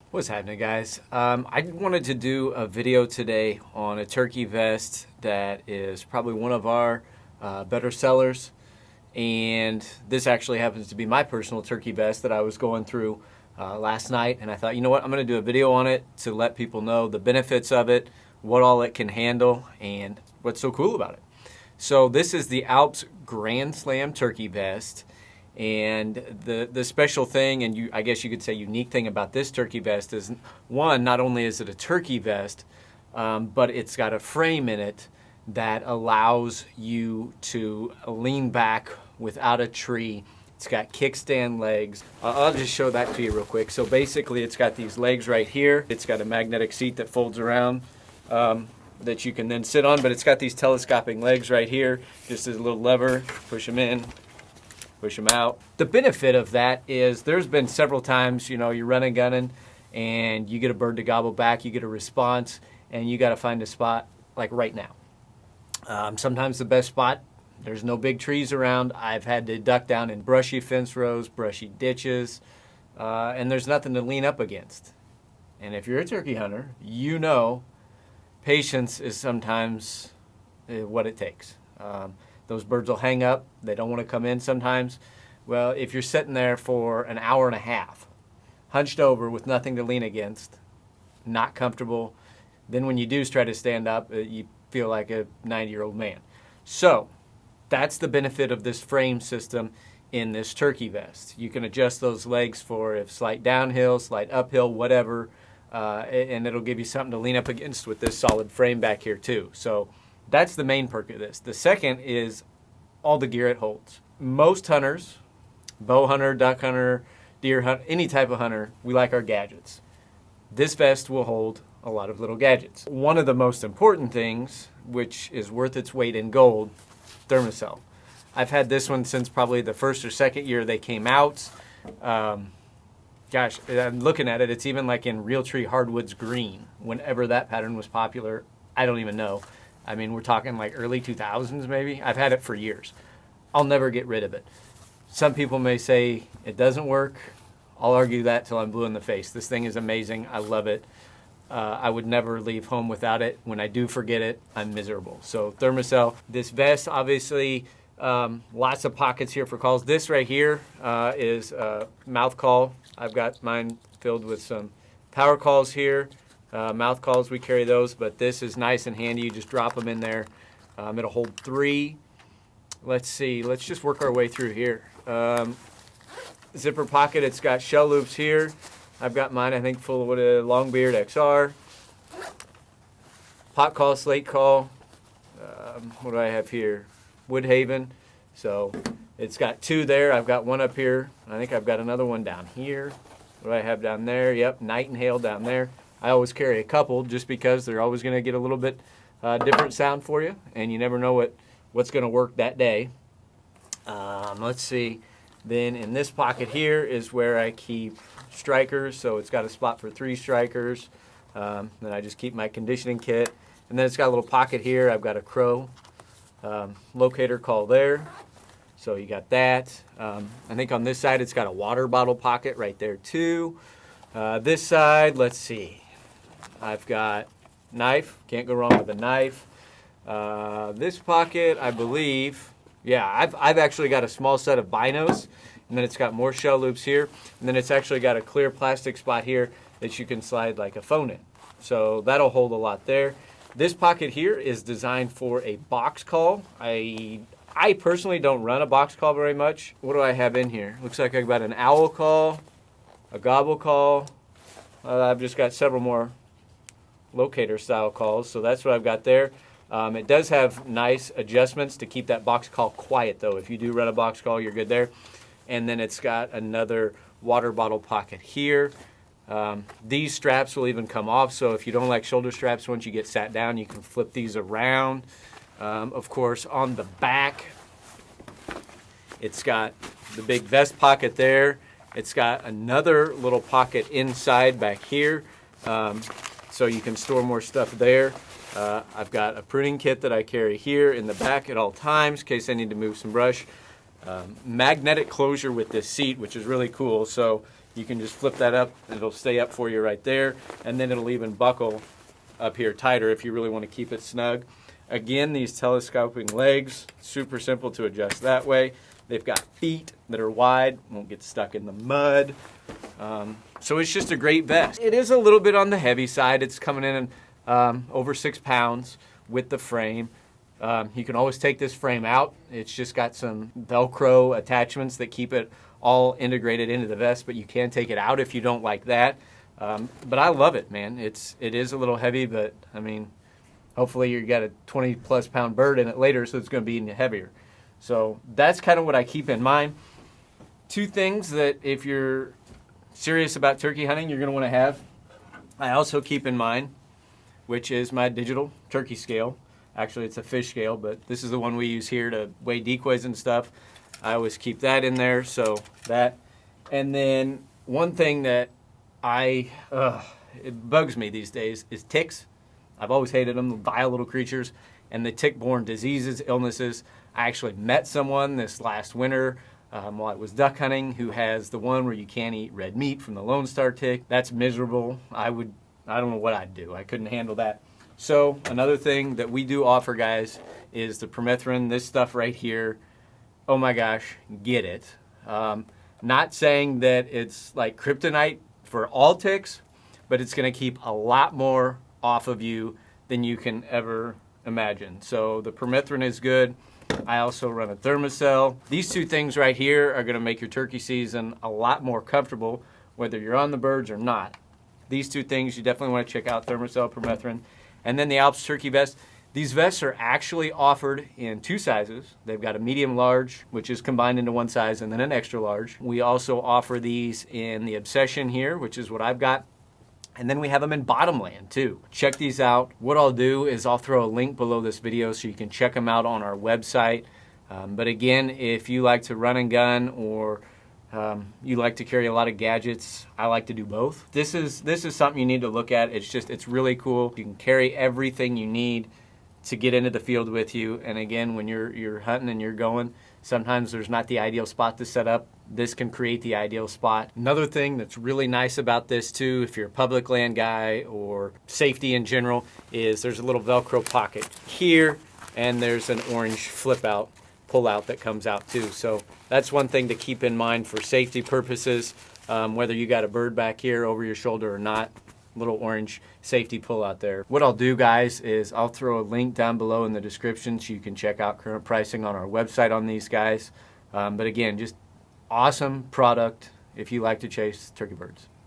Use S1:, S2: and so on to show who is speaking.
S1: What's happening, guys? I wanted to do a video today on a turkey vest that is probably one of our better sellers, and this actually happens to be my personal turkey vest that I was going through last night, and I thought, you know what, I'm going to do a video on it to let people know the benefits of it, what all it can handle, and what's so cool about it. So this is the Alps Grand Slam turkey vest. And the special thing, and I guess you could say unique thing about this turkey vest is, one, not only is it a turkey vest, but it's got a frame in it that allows you to lean back without a tree. It's got kickstand legs. I'll just show that to you real quick. So basically it's got these legs right here. It's got a magnetic seat that folds around that you can then sit on, but it's got these telescoping legs right here. Just as a little lever, push them in, push them out. The benefit of that is there's been several times, you're running, gunning, and you get a bird to gobble back, you get a response, and you got to find a spot like right now. Sometimes the best spot, there's no big trees around. I've had to duck down in brushy fence rows, brushy ditches, and there's nothing to lean up against. And if you're a turkey hunter, you know patience is sometimes what it takes. Those birds will hang up. They don't want to come in sometimes. Well, if you're sitting there for an hour and a half, hunched over with nothing to lean against, not comfortable, then when you do try to stand up, you feel like a 90-year-old man. So that's the benefit of this frame system in this turkey vest. You can adjust those legs for if slight downhill, slight uphill, whatever, and it'll give you something to lean up against with this solid frame back here too. So that's the main perk of this. The second is all the gear it holds. Most hunters, bow hunter, duck hunter, deer hunter, any type of hunter, we like our gadgets. This vest will hold a lot of little gadgets. One of the most important things, which is worth its weight in gold, thermocell. I've had this one since probably the first or second year they came out. Gosh, I'm looking at it, it's even like in Realtree Hardwoods Green. Whenever that pattern was popular, I don't even know. I mean, we're talking like early 2000s maybe. I've had it for years. I'll never get rid of it. Some people may say it doesn't work. I'll argue that till I'm blue in the face. This thing is amazing. I love it. I would never leave home without it. When I do forget it, I'm miserable. So thermocell. This vest, obviously, lots of pockets here for calls. This right here is mouth call. I've got mine filled with some power calls here. Mouth calls, we carry those, but this is nice and handy. You just drop them in there. It'll hold 3. Let's see. Let's just work our way through here. Zipper pocket. It's got shell loops here. I've got mine, I think, full of what a Longbeard XR. Pot call, slate call. What do I have here? Woodhaven. So it's got 2 there. I've got one up here. I think I've got another one down here. What do I have down there? Yep, Nightingale down there. I always carry a couple just because they're always going to get a little bit different sound for you, and you never know what's going to work that day. Let's see. Then in this pocket here is where I keep strikers, so it's got a spot for 3 strikers. Then I just keep my conditioning kit. And then it's got a little pocket here. I've got a crow locator call there. So you got that. I think on this side it's got a water bottle pocket right there too. This side, let's see. I've got knife. Can't go wrong with a knife. This pocket, I believe, yeah, I've actually got a small set of binos, and then it's got more shell loops here, and then it's actually got a clear plastic spot here that you can slide like a phone in. So that'll hold a lot there. This pocket here is designed for a box call. I personally don't run a box call very much. What do I have in here? Looks like I've got an owl call, a gobble call. I've just got several more locator style calls, so that's what I've got there. It does have nice adjustments to keep that box call quiet though. If you do run a box call, you're good there. And then it's got another water bottle pocket here. These straps will even come off, so if you don't like shoulder straps, once you get sat down, you can flip these around. Of course, on the back, it's got the big vest pocket there. It's got another little pocket inside back here, so you can store more stuff there. I've got a pruning kit that I carry here in the back at all times in case I need to move some brush. Magnetic closure with this seat, which is really cool. So You can just flip that up, and it'll stay up for you right there, and then it'll even buckle up here tighter if you really want to keep it snug. Again, these telescoping legs, super simple to adjust that way. They've got feet that are wide, won't get stuck in the mud. So it's just a great vest. It is a little bit on the heavy side. It's coming in over 6 pounds with the frame. You can always take this frame out. It's just got some Velcro attachments that keep it all integrated into the vest, but you can take it out if you don't like that. But I love it, man. It is a little heavy, but I mean, hopefully you got a 20+ pound bird in it later, so it's going to be even heavier. So that's kind of what I keep in mind. 2 things that if you're serious about turkey hunting, you're going to want to have. I also keep in mind, which is my digital turkey scale. Actually, it's a fish scale, but this is the one we use here to weigh decoys and stuff. I always keep that in there, so that. And then one thing that it bugs me these days is ticks. I've always hated them, the vile little creatures, and the tick-borne diseases, illnesses. I actually met someone this last winter while I was duck hunting who has the one where you can't eat red meat from the Lone Star tick. That's miserable. I don't know what I'd do. I couldn't handle that. So another thing that we do offer, guys, is the permethrin, this stuff right here. Oh my gosh, get it. Not saying that it's like kryptonite for all ticks, but it's going to keep a lot more off of you than you can ever imagine. So the permethrin is good. I also run a Thermacell. These 2 things right here are going to make your turkey season a lot more comfortable, whether you're on the birds or not. These 2 things you definitely want to check out, Thermacell, permethrin. And then the Alps turkey vest. These vests are actually offered in 2 sizes. They've got a medium large, which is combined into one size, and then an extra large. We also offer these in the Obsession here, which is what I've got. And then we have them in Bottomland too. Check these out. What I'll do is I'll throw a link below this video so you can check them out on our website. But again, if you like to run and gun or you like to carry a lot of gadgets, I like to do both. This is something you need to look at. It's really cool. You can carry everything you need to get into the field with you. And again, when you're hunting and you're going, sometimes there's not the ideal spot to set up. This can create the ideal spot. Another thing that's really nice about this too, if you're a public land guy or safety in general, is there's a little Velcro pocket here, and there's an orange flip out, pull out that comes out too. So that's one thing to keep in mind for safety purposes, whether you got a bird back here over your shoulder or not. Little orange safety pull out there. What I'll do, guys, is I'll throw a link down below in the description so you can check out current pricing on our website on these guys. But again, just awesome product if you like to chase turkey birds.